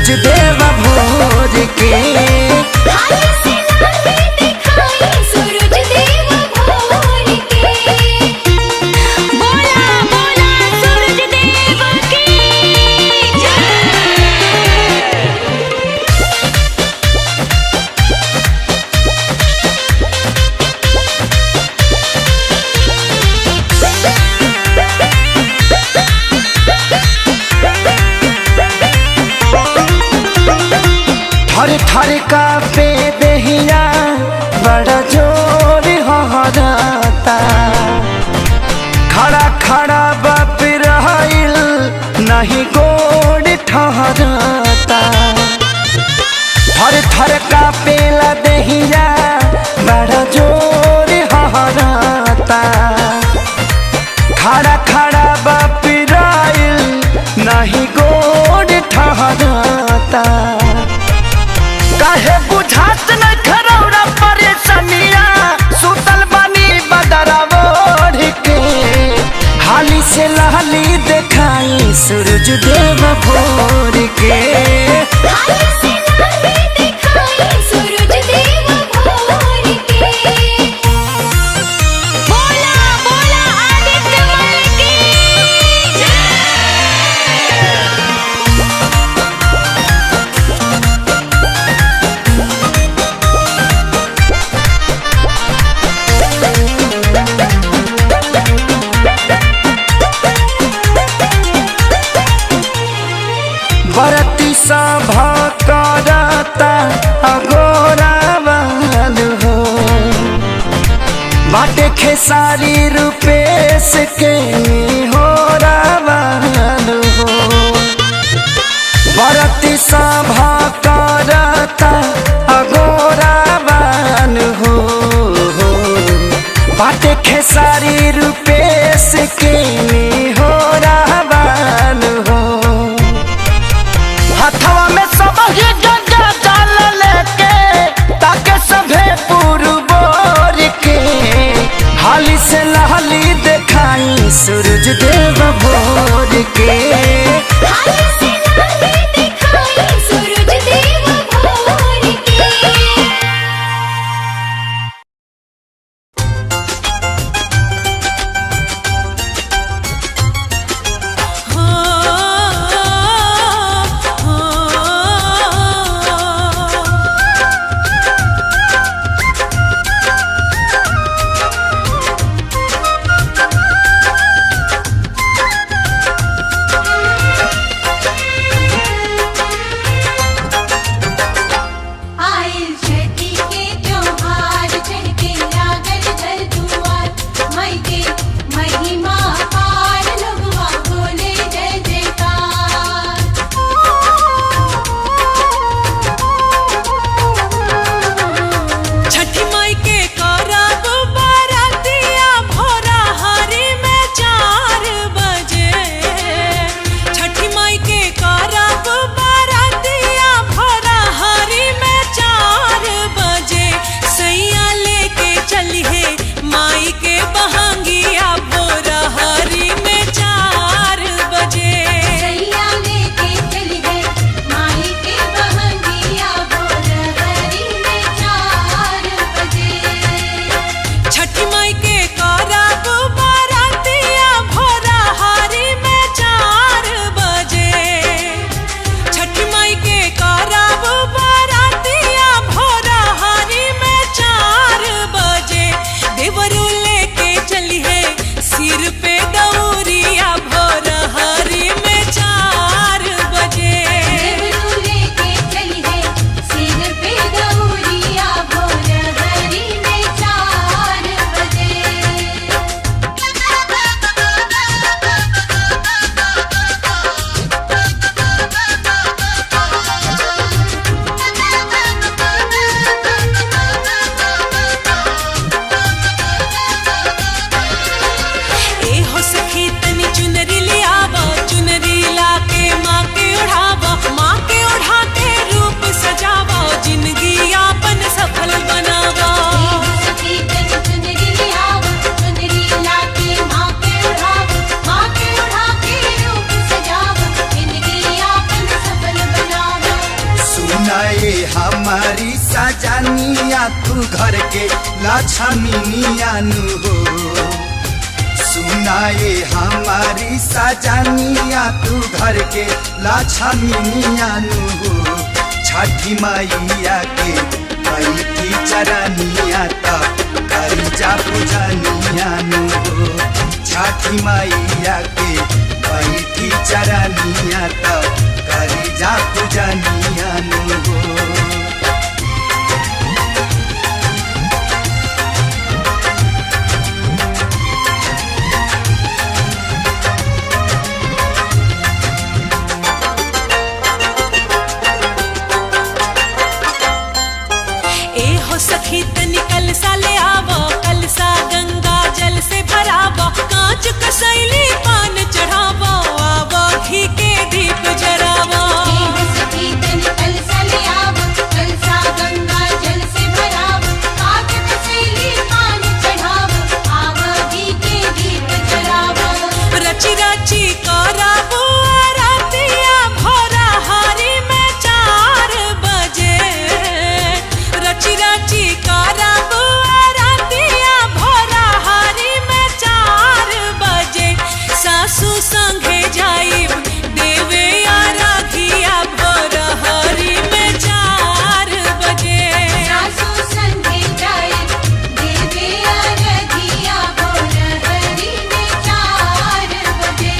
सूरज देव भोर के। थर थर का पे दहिया बड़ा जोर हहराता, खड़ा खड़ा बाप रहिल नहीं गोड़ ठहराता। थर थर का पेला दहिया बड़ा जोर हहराता, खड़ा खड़ा बाप रहिल नहीं गोड़ ठहराता। काहे बुझात न खरौरा परेशानिया, सुतल बानी बदरा ओढ़ के। हाली से लहली देखाई सूरज देव भोर के। बरती सभा करता अगोरा वाल हो, बाटे खेसारी रूपेश के हो रावाल हो। बरती सभा करता अगोरा वाल हो, बाटे खेसारी रूपेश के हो रावाल हो। हथवा में सब ही गंगा जल लेके ताके सभे पुरबोर के। हाली से लहली देखाई सूरज देव भोर के। तू घर के लक्ष्मीनिया नु हो। सुनाए हमारी सजनिया तू घर के लक्ष्मीनिया नु हो। छठी मैया के बैठी चरनिया त करी जा पूजनिया नु हो। छठी मैया के बैठी चरनिया त करी जा पूजनिया नु हो। सखी तनी कलसा ले आवो, कलसा गंगा जल से भरावो। कांच कसैली पान चढ़ावो, आवो घी के दीप जरावो। सखी तनी कलसा ले आवो, कलसा गंगा जल से भरावो। कांच कसैली पान चढ़ावो, आवो घी के दीप जरावो। रची रची करावो आरतिया भोरा हारी में 4 बजे। रची रची करावो आरतिया भोरा हारी में 4 बजे। सासू संगे जाइब देवे आराधिया भोरा हारी में 4 बजे। सासू संगे जाइब देवे आराधिया भोरा हारी में 4 बजे।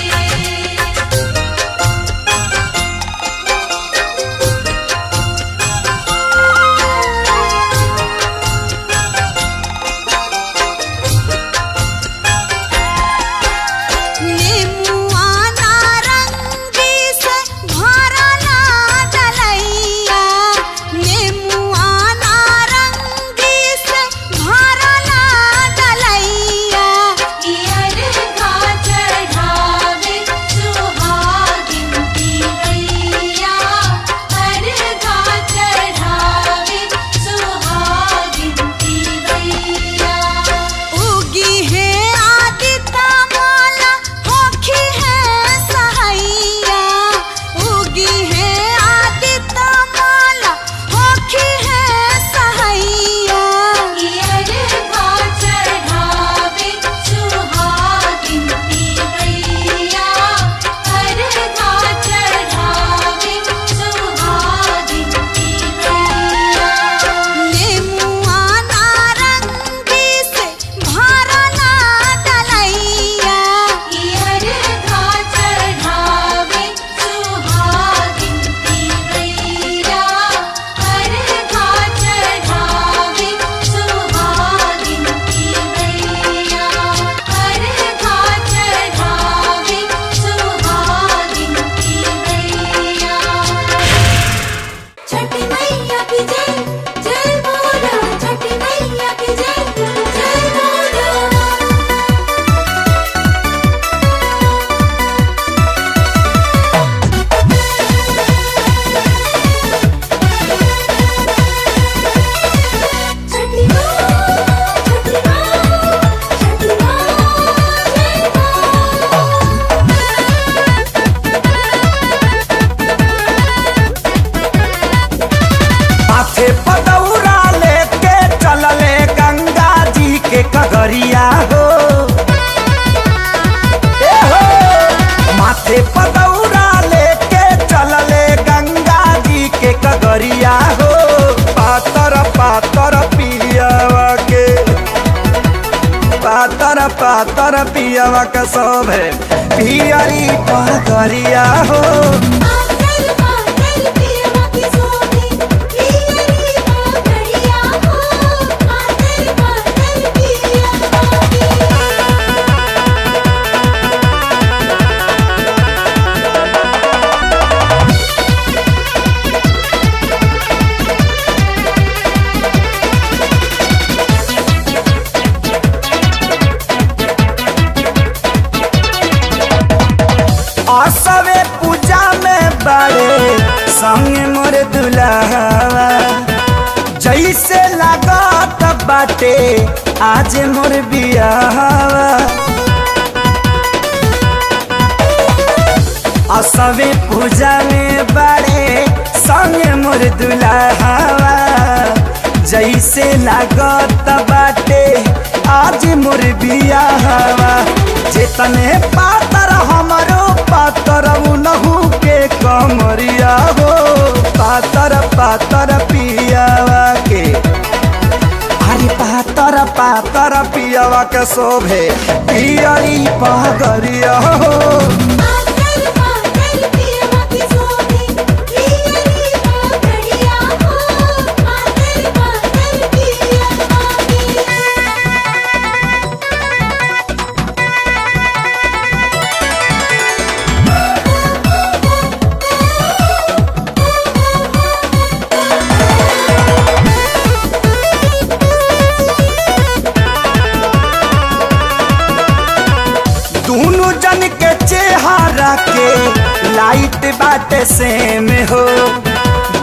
नेमुआ नारंगी से भरला डलैया। नेमुआ नारंगी से भरला डलैया। पियर का चढ़ावे सुहागिन की गैया। हर का चढ़ावे सुहागिन की गैया। उगी है आदिता माला होखी है सहैया। उगी है आदिता माला होखी है सहैया। पियर का चढ़ावे सुहागिन की गैया। हर का चढ़ावे सुहागिन की गैया। नेमुआ नारंगी से भरला डलैया। पियर का चढ़ावे सुहागिन की गैया। हर का चढ़ावे सुहागिन की गैया। हर का चढ़ावे सुहागिन की गैया। छठी मैया की जय जय बोलो। छठी मैया की जय जय बोलो। छठी माँ, छठी माँ, छठी माँ, जय माथे पदौरा लेके चलले गंगा जी के कगरिया हो। ए हो माथे पदौरा लेके चलले गंगा जी के कगरिया हो। पातर पातर पियावा के पातर पातर पियावा के शोभे पियरी पगरिया हो। पागल पागल पियवा की सोभी पियरी पगड़िया हो। पागल पागल पियवा की। असवे पूजा में बड़े संग मोर दुल्हा। जैसे लागत बाटे आज मोर बियाहवा। असवे पूजा में बड़े संग मोर दुल्हा। जैसे लागत बाटे आज मोर बियाहवा। जेतने पातर हमरो पातर उनहु के कमरिया हो, पातर पातर पियावा के। अरे पातर पातर पियावा के शोभे पियरी पगरिया हो। पातर पातर पियवा की शोभे पियरी पगड़िया हो। पातर पातर पियवा की। दोनों जन के चेहरा के लाइट बाटे सेम हो।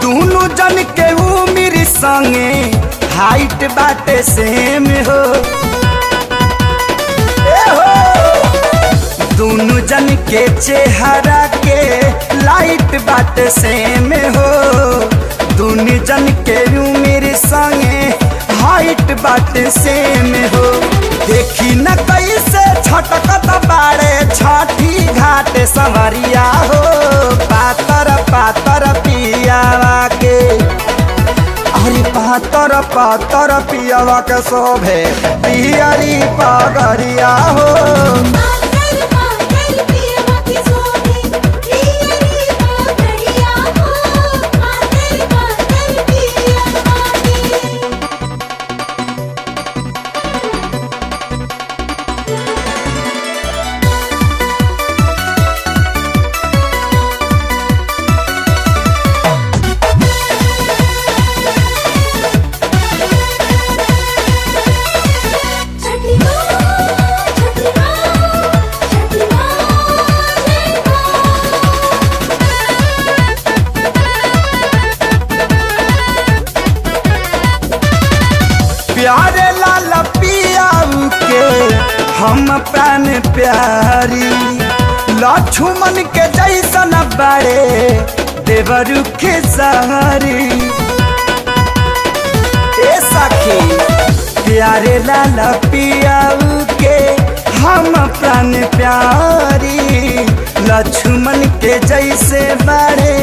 दोनों जन के उम्र संगे हाइट बाटे सेम हो। ए हो दोनों जन के चेहरा के लाइट बाटे सेम हो। दोनों जन के उम्र संगे हाइट बाटे सेम हो। देखी न कैसे छटकत बाड़े छठी घाट संवरिया हो। पातर पातर पियावा के। अरे पातर पातर पियावा के शोभे पियरी पगरिया हो। पातर पातर पियवा की शोभे पियरी पगड़िया हो। पातर पातर पियवा की। छठी माँ छठी माँ छठी माँ जय प्यारे लाल पियाऊ के हम प्राण प्यारी। लक्ष्मण के जैसन बड़े देवरु के सहारी। ए सखी प्यारे लाल पियाऊ के हम प्राण प्यारी। लक्ष्मण के जैसे बड़े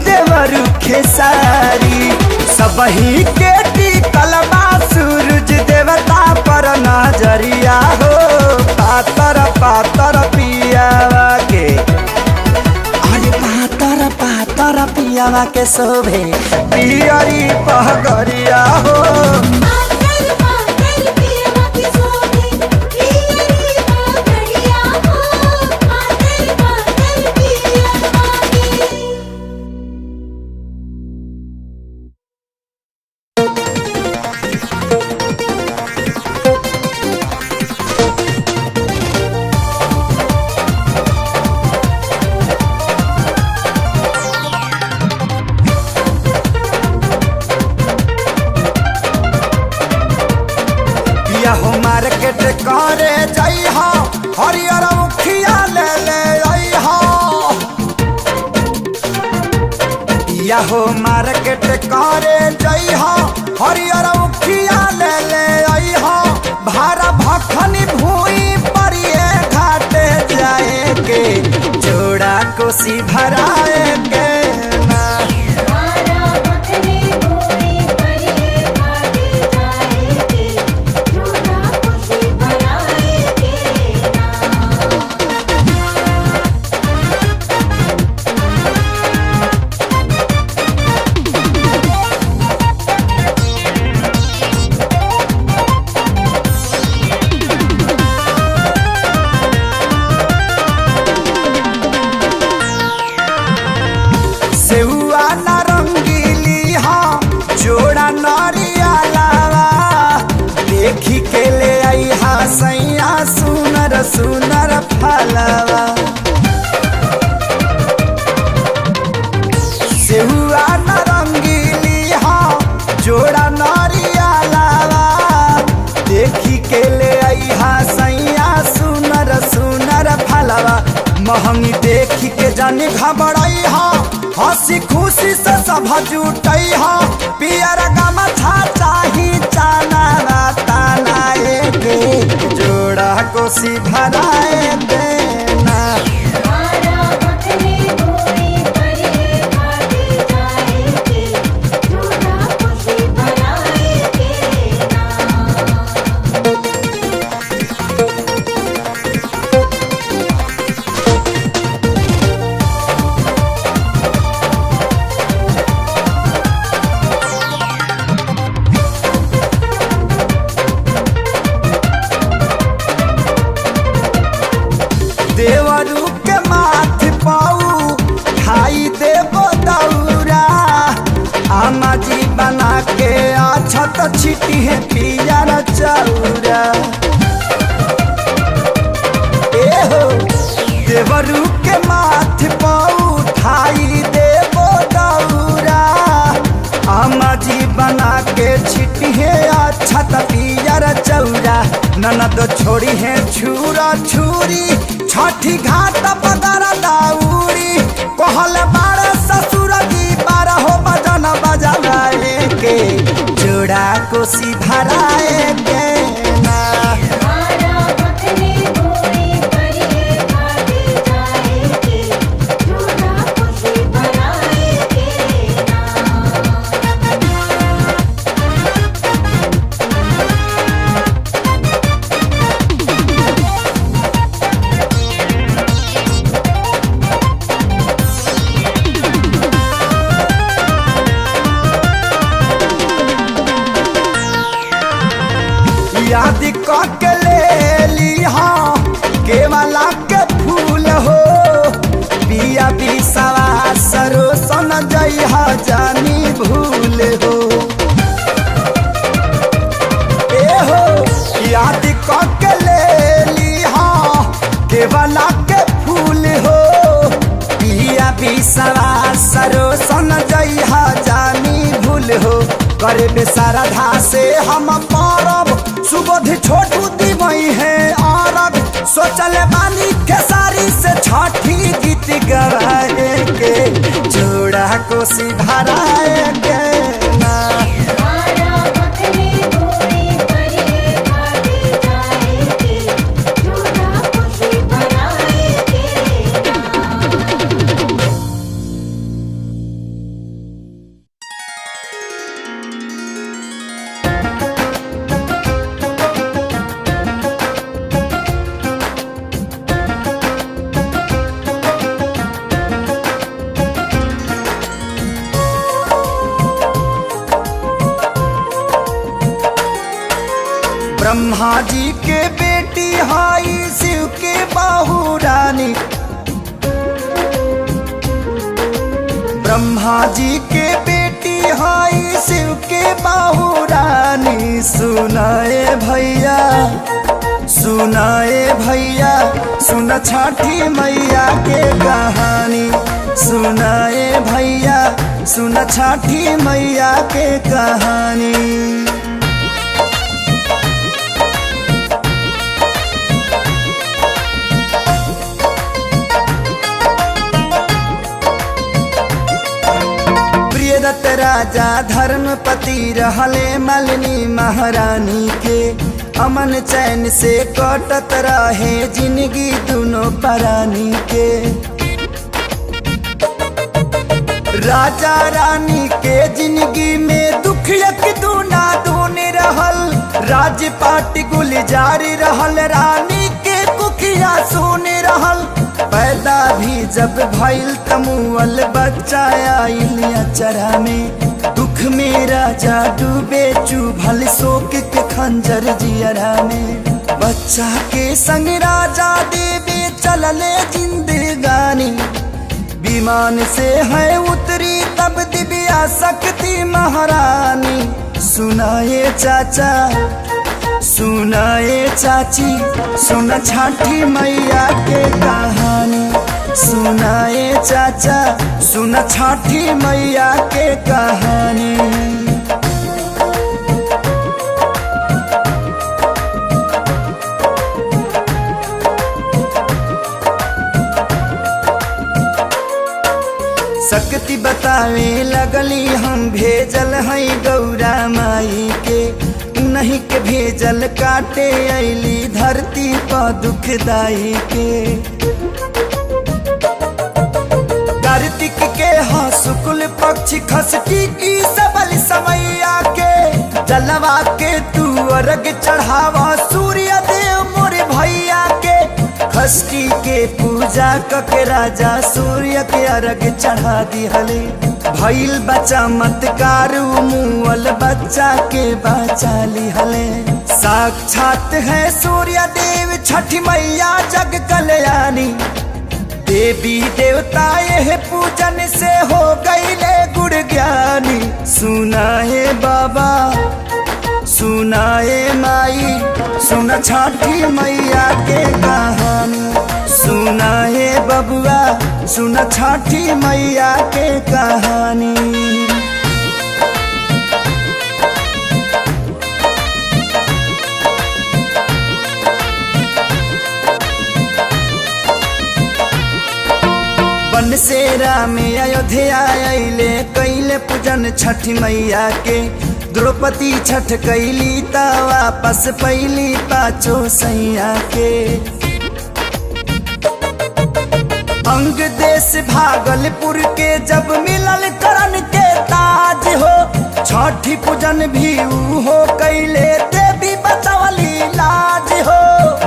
देवरु के सारी। सबही के टिकल बा सूरज देवता पर नजरिया हो। पातर पातर पियावा के। अरे पातर पातर पियावा के शोभे पियरी पगरिया हो। पातर पातर पियवा की शोभे पियरी पगड़िया हो। पातर पातर पियवा की। पिया हो मार्केट करे जाई हो। हरियर मुखिया ले ले आई हो। पिया हो मार्केट करे जाई हो। हरियर मुखिया ले ले आई हो। भारा भखनी भूई परिए घाटे जाए के। जोड़ा कोसी भराए के ना। हमारा भखनी भूमि परिए घाटे जाएगी। जोड़ा खुशी बनाएगी ना। सेहुआ नारंगीली हाँ जोड़ा नरिया लावा। देखी के ले आई हा सैया सुनर सुनर फलवा। सेहुआ नारंगीली हाँ जोड़ा नरिया लावा। देखी के ले आई हा सैया सुनर सुनर फलवा। महंगी देखी के जानी घबराई हा। हंसी खुशी से सब जुटई हो पियर गमछा चाही चाना तानाए के जोड़ा कोसी भराए देना। हमारा बकरी गोरी करे घाटे जाएगी जोड़ा खुशी बनाएगी ना। देवरू के माथ पाऊ खाई देवो दौरा आमा जी बना के अछत छिटी है पियर चौरा। ए हो देवरू के माथ पाऊ खाई देवो दौरा आमा जी बना के छिटी है अछत पियर चौरा। ननद छोड़ी है छुरा छुरी छठी घाट पदर दाउरी कहल बार ससुर जी बार हो बजन बजाए के जोड़ा कोसी भराए देना। हमारा बकरी गोरी करे घाटे जाएगी जोड़ा खुशी बनाएगी ना। याद के ले ली हाँ केवला के फूल हो पिया बिसवा सरो सन जई जानी भूल हो। ए हो याद के ले ली हाँ केवला के फूल हो पिया बिसवा सरो सन जई जानी भूल हो। करे बेसारधा से हम पारब सुबोध छोटू दीवई है औरब सोचल बानी खेसारी से छठी गीत गवाए के जोड़ा कोसी भराए के ना। हमारा बकरी गोरी करे घाटे जाएगी जोड़ा खुशी बनाएगी ना। ब्रह्मा जी के बेटी हाई शिव के बाहू रानी ब्रह्मा जी के बेटी हाई शिव के बाहू रानी सुनाए भैया सुन छठी मैया के कहानी सुनाए भैया सुन छठी मैया के कहानी। प्रियदत्त राजा धर्मपति रहले मलिनी महारानी के अमन चैन से कटत रहे जिंदगी दोनों प्राणी के। राजा रानी के जिंदगी में दुख यक दूना दून रहल राजपाट गुलजारी रहल रानी के कुखिया सुन रहल। पैदा भी जब भइल तमुअल बच्चा आइल अचरा में दुख में राजा डूबे चुभल शोक के खंजर जियरा में। बच्चा के संग राजा देवे चलले जिंदगानी विमान से है उतरी तब दिव्या शक्ति महारानी। सुनाए चाचा सुनाए चाची सुन छठी मैया के कहानी सुनाए चाचा सुन छठी मैया के कहानी। शक्ति गावे लगली हम भेजल हई गौरा माई के, नहीं के भेजल काटे अली धरती पर दुखदाई के। कार्तिक के हाँ शुक्ल पक्ष खसटी की सबल समैया के, जलवा के तू अर्घ चढ़ावा सूर्य देव मोर भैया के। खष्टी के पूजा कके राजा सूर्य के अर्घ चढ़ा दिहले, भइल बच्चा मतकार मुअल बच्चा के बचा लिहले। साक्षात है सूर्य देव छठी मैया जग कल्याणी, देवी देवता यह पूजन से हो गईले गुण ज्ञानी। सुनाए बाबा सुनाए माई सुन छठी मैया के कहानी, सुनाए बबुआ सुन छठी मैया के कहानी। बनसेरा में अयोध्या अइले कैले पूजन छठी मैया के, द्रौपदी छठ कैली ता वापस पैली पाचो सैया के। अंग देश भागलपुर के जब मिलल करण के ताज हो, छठी पूजन भी हो कैले देवी बचवली लाज हो।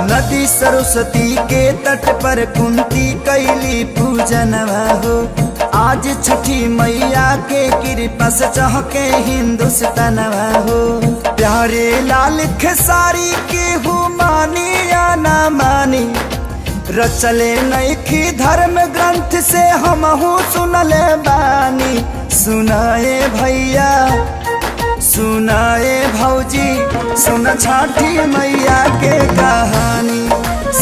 नदी सरस्वती के तट पर कुंती कैली पूजनवा हो, आज छठी मैया के कृपा से चहके हिंदुस्तानवा हो। प्यारे लाल खेसारी के हु मानी या ना मानी, रचले नैखी धर्म ग्रंथ से हमहू सुनले बानी। सुनाए भैया सुनाए भौजी सुन छठी मैया के कहानी,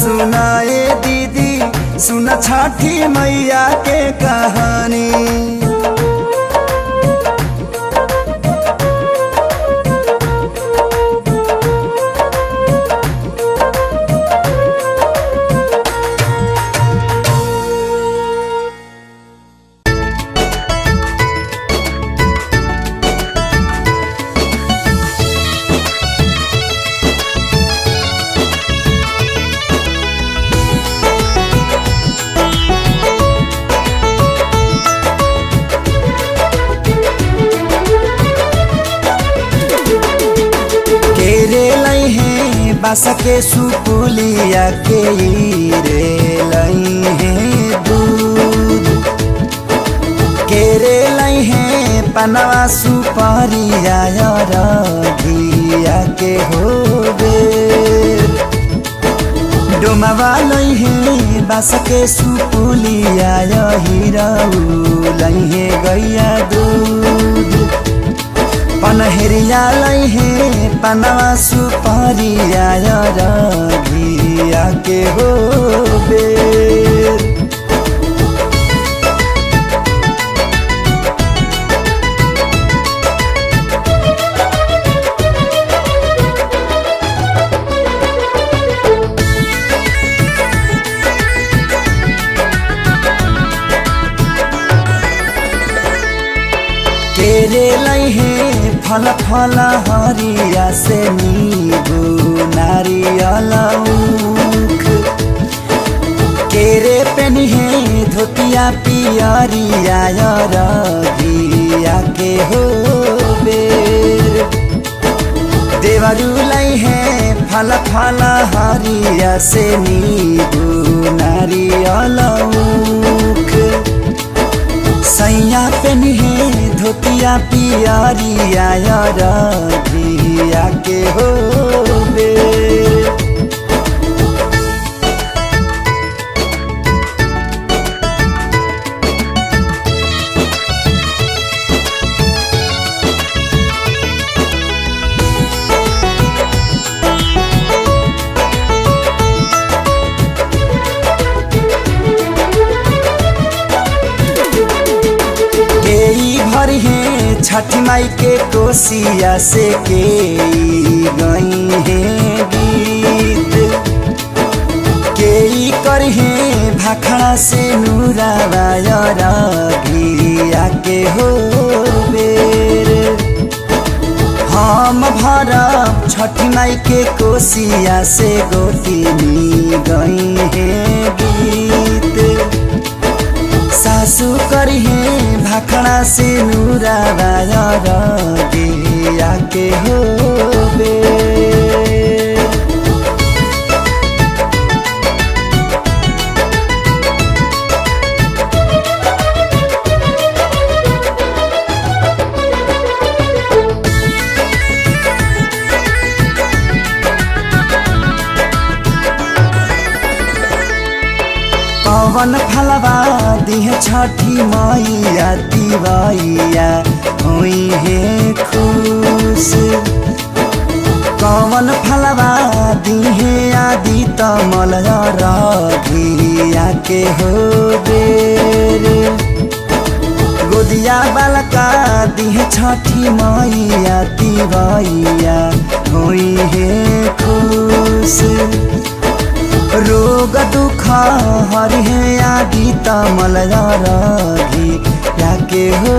सुनाए दीदी सुन छठी मैया के कहानी। बास के सुपुलिया के रे लई है दूध, के रे लई है पनवा सुपारिया रघिया के होबे। डोमवा लई है बास के सुपुलिया हीराऊ लई है गैया दूध, पनहरिया लई है पनवा सुपारिया रघिया के होबे। केरे लई है फल फल हरिया से नींबू नारियल ऊख, केरे पेनी है धोतिया पियरिया रघिया के होबे। देवरू लई है फल फल हरिया से नींबू नारियल ऊख, सैया पेनी है धोतिया पियरिया रघिया के होबे। भर है छठी माई के कोसिया से के गई है गीत, के कर है भाखड़ा से नूरावा रघिया के हो छठी माई के कोसिया से गोतिनी गई है गीत सासू करी है भाखड़ा से नूरा गे आके हो बे पवन फलवा दिह छठी मैया दिवैया हुई है खुश पवन फलवा दिहे आदि तमल रघिया के हो बेर गोदिया बालका दिह छठी मैया दिवैया हुई है खुश रोग दुख हरि है आदि तमल रघी याके हो